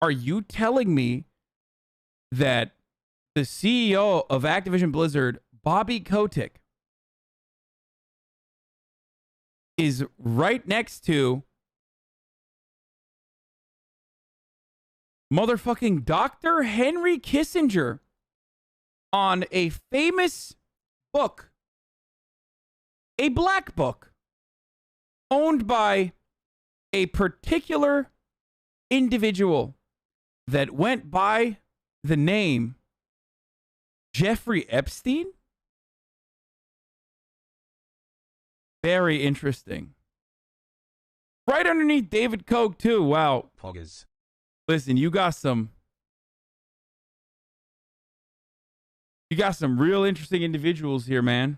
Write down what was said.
Are you telling me that the CEO of Activision Blizzard, Bobby Kotick, is right next to motherfucking Dr. Henry Kissinger on a famous book, a black book, owned by a particular individual that went by the name Jeffrey Epstein? Very interesting. Right underneath David Koch, too. Wow. Poggers. Listen, you got some real interesting individuals here, man.